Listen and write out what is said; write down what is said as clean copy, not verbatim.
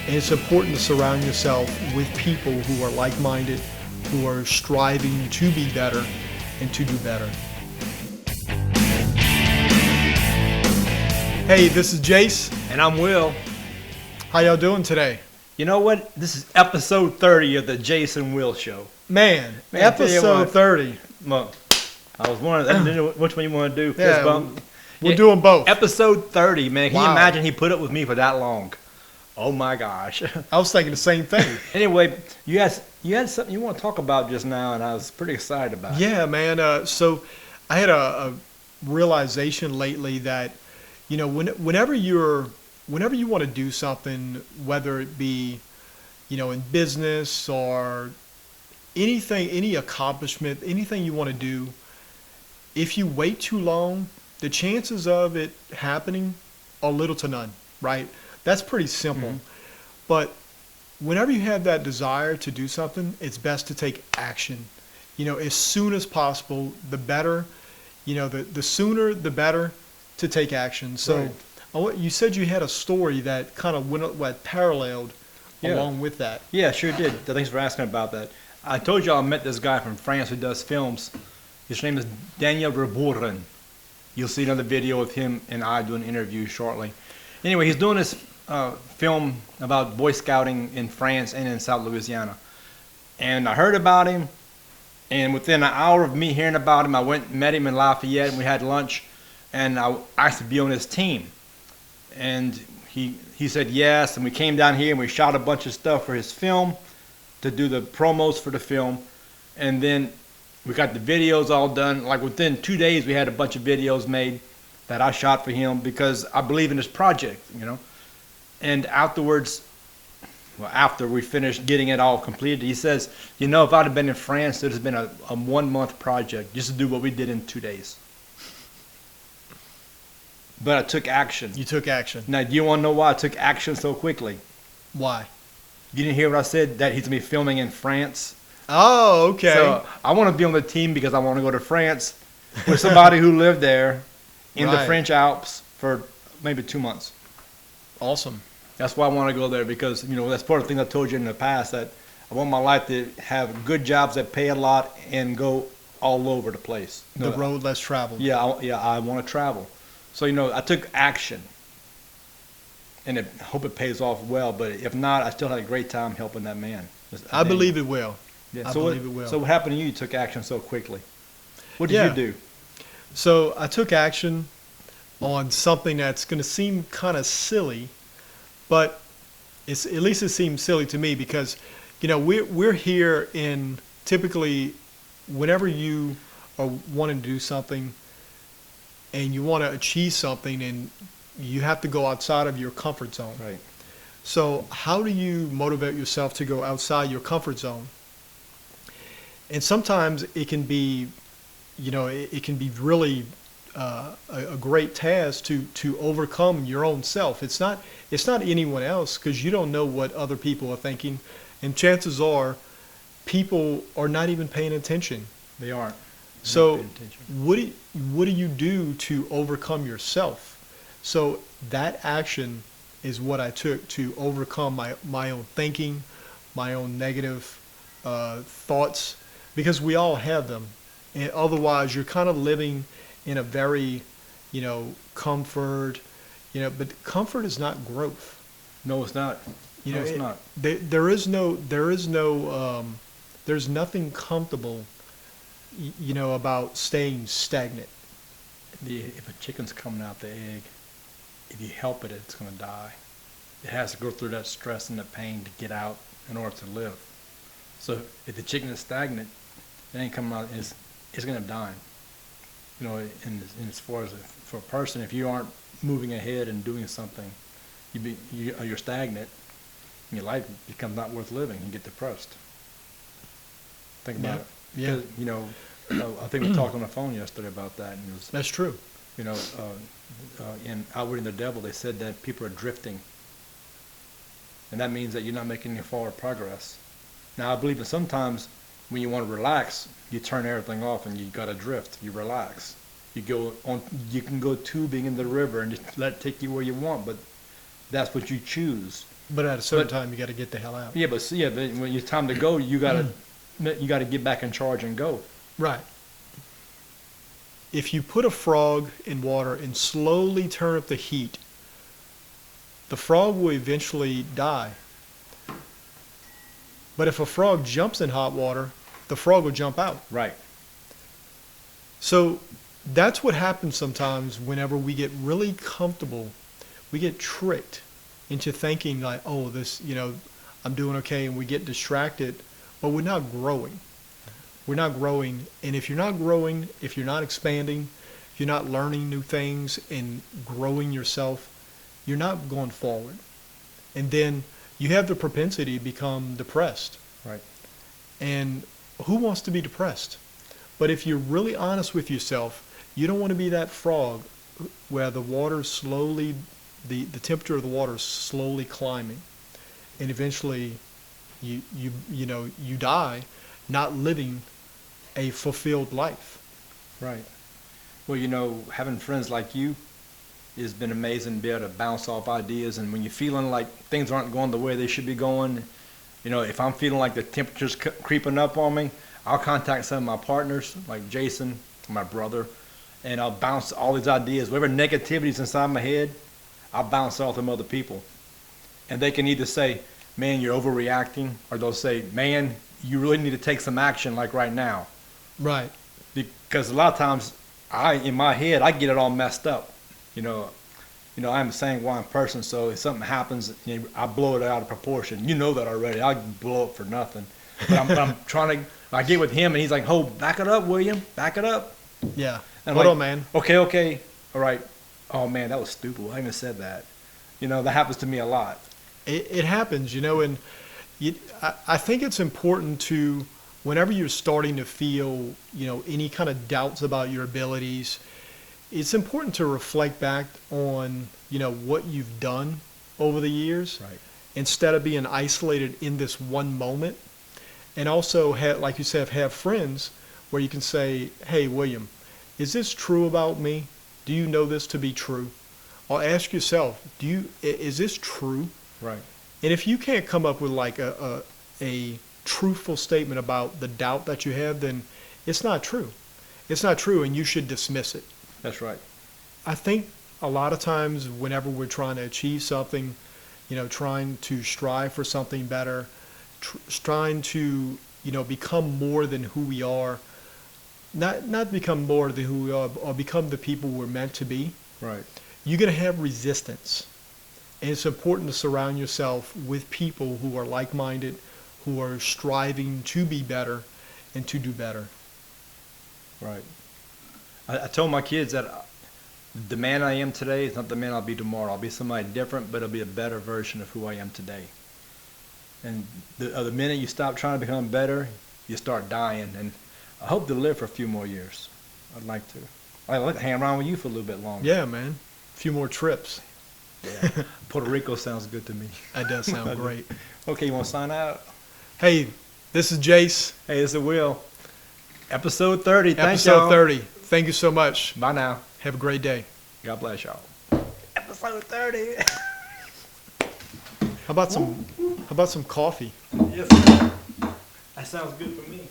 And it's important to surround yourself with people who are like-minded, who are striving to be better and to do better. Hey, this is Jace. And I'm Will. How y'all doing today? You know what? This is episode 30 of the Jas and Will Show. Man, episode 30. Well, I was wondering, I didn't know which one you want to do. Yeah, Fist bump. we're doing both. Episode 30, man. Can you Wow. imagine he put up with me for that long? Oh my gosh. I was thinking the same thing. Anyway, you had something you want to talk about just now, and I was pretty excited about it. Yeah, man. So I had a realization lately that, you know, whenever you want to do something, whether it be, you know, in business or anything, any accomplishment, anything you want to do, if you wait too long, the chances of it happening are little to none, right? That's pretty simple. But whenever you have that desire to do something, it's best to take action. You know, as soon as possible, the better. You know, the sooner, the better to take action. So you said you had a story that kind of paralleled along with that. Yeah, sure did. Thanks for asking about that. I told you I met this guy from France who does films. His name is Daniel Rebourin. You'll see another video of him and I doing an interview shortly. Anyway, he's doing this film about Boy Scouting in France and in South Louisiana. And I heard about him, and within an hour of me hearing about him, I went and met him in Lafayette, and we had lunch, and I asked to be on his team. And he said yes, and we came down here and we shot a bunch of stuff for his film to do the promos for the film. And then we got the videos all done. Like within 2 days, we had a bunch of videos made that I shot for him because I believe in this project, you know. And afterwards, well, after we finished getting it all completed, he says, you know, if I'd have been in France, it would have been a 1 month project just to do what we did in 2 days. But I took action. You took action. Now, do you want to know why I took action so quickly? Why? You didn't hear what I said, that he's going to be filming in France? Oh, okay. So I want to be on the team because I want to go to France with somebody who lived there in the French Alps for maybe 2 months. Awesome. That's why I want to go there because, you know, that's part of the thing I told you in the past, that I want my life to have good jobs that pay a lot and go all over the place. The road less traveled. Yeah, I want to travel. So, you know, I took action. And I hope it pays off well, but if not, I still had a great time helping that man. I believe it will. Yeah, I believe it will. So what happened to you? You took action so quickly. What did you do? So I took action on something that's going to seem kind of silly, but at least it seems silly to me because, you know, we're here in typically whenever you are wanting to do something and you want to achieve something and you have to go outside of your comfort zone. Right. So how do you motivate yourself to go outside your comfort zone? And sometimes it can be, you know, it can be really a great task to overcome your own self. It's not anyone else because you don't know what other people are thinking, and chances are, people are not even paying attention. They aren't. So what do you do to overcome yourself? So that action is what I took to overcome my own thinking, my own negative thoughts, because we all have them. And otherwise, you're kind of living in a very, you know, comfort, you know, but comfort is not growth. No, it's not. You no, know, it's not. There's nothing comfortable, you know, about staying stagnant. If a chicken's coming out the egg, if you help it, it's going to die. It has to go through that stress and the pain to get out in order to live. So if the chicken is stagnant, it ain't coming out. It's going to die. You know, and as far as for a person, if you aren't moving ahead and doing something, you're stagnant. And your life becomes not worth living. You get depressed. Think about it. Yeah. Because, you know, I think we talked on the phone yesterday about that. And it was, That's true. You know, in Outwitting the Devil, they said that people are drifting. And that means that you're not making any forward progress. Now, I believe that sometimes when you want to relax, you turn everything off and you got to drift. You relax. You go on. You can go tubing in the river and just let it take you where you want, but that's what you choose. But at a certain But- time, you got to get the hell out. Yeah, but when it's time to go, you gotta get back in charge and go. Right. If you put a frog in water and slowly turn up the heat, the frog will eventually die. But if a frog jumps in hot water, the frog will jump out. Right. So that's what happens sometimes whenever we get really comfortable. We get tricked into thinking like, oh, this, I'm doing okay, and we get distracted, but we're not growing. We're not growing. And if you're not growing, if you're not expanding, if you're not learning new things and growing yourself, you're not going forward. And then you have the propensity to become depressed. Right. And who wants to be depressed? But if you're really honest with yourself, you don't want to be that frog where the water slowly, the temperature of the water is slowly climbing, and eventually you die, not living a fulfilled life. Right. Well, having friends like you has been amazing to be able to bounce off ideas. And when you're feeling like things aren't going the way they should be going, if I'm feeling like the temperature's creeping up on me, I'll contact some of my partners, like Jason, my brother, and I'll bounce all these ideas. Whatever negativity's inside my head, I'll bounce off them other people. And they can either say, man, you're overreacting, or they'll say, man, you really need to take some action like right now. Right. Because a lot of times, in my head, I get it all messed up. I'm a sanguine person, so if something happens, I blow it out of proportion. You know that already. I blow it for nothing. But I'm trying to. I get with him, and he's like, "Oh, back it up, William. Back it up." Yeah. And Hold on, man. Okay. All right. Oh man, that was stupid. I even said that. That happens to me a lot. It happens, and I think it's important to, whenever you're starting to feel, any kind of doubts about your abilities, it's important to reflect back on, what you've done over the years, Right. instead of being isolated in this one moment. And also, like you said, have friends where you can say, hey, William, is this true about me? Do you know this to be true? Or ask yourself, is this true? Right. And if you can't come up with like a truthful statement about the doubt that you have, then it's not true. It's not true, and you should dismiss it. That's right. I think a lot of times whenever we're trying to achieve something, trying to strive for something better, trying to, become more than who we are, not become more than who we are, or become the people we're meant to be, Right. you're going to have resistance. And it's important to surround yourself with people who are like-minded, who are striving to be better and to do better. Right. I told my kids that the man I am today is not the man I'll be tomorrow. I'll be somebody different, but it'll be a better version of who I am today. And the minute you stop trying to become better, you start dying. And I hope to live for a few more years. I'd like to. I'd like to hang around with you for a little bit longer. Yeah, man. A few more trips. Yeah. Puerto Rico sounds good to me. That does sound great. Okay, you want to sign out? Hey, this is Jace. Hey, this is Will. Episode 30. Thanks, Episode y'all. 30. Thank you so much. Bye now. Have a great day. God bless y'all. Episode 30. How about some coffee? Yes, sir. That sounds good for me.